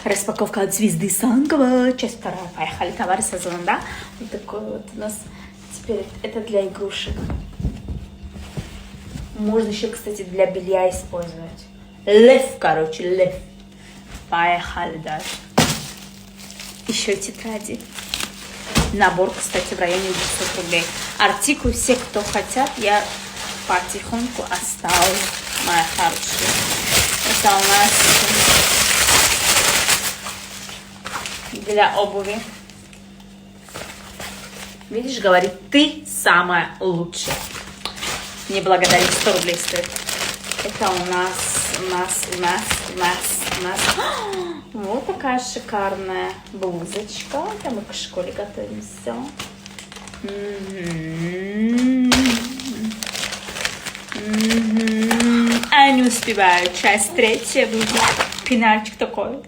Распаковка от звезды Санкова. Часть вторая. Поехали. Товар сезона. Вот такой вот у нас. Теперь это для игрушек. Можно еще, кстати, для белья использовать. Лев, короче, лев. Поехали дальше. Еще тетради. Набор, кстати, в районе 200 рублей. Артикул все, кто хотят, я потихоньку оставлю, моя хорошая. Это у нас для обуви. Видишь, говорит, ты самая лучшая. Не благодари, 100 рублей стоит. Это у нас. Вот такая шикарная блузочка. Там мы к школе готовимся. А не успеваю. Часть третья будет. Финальчик такой.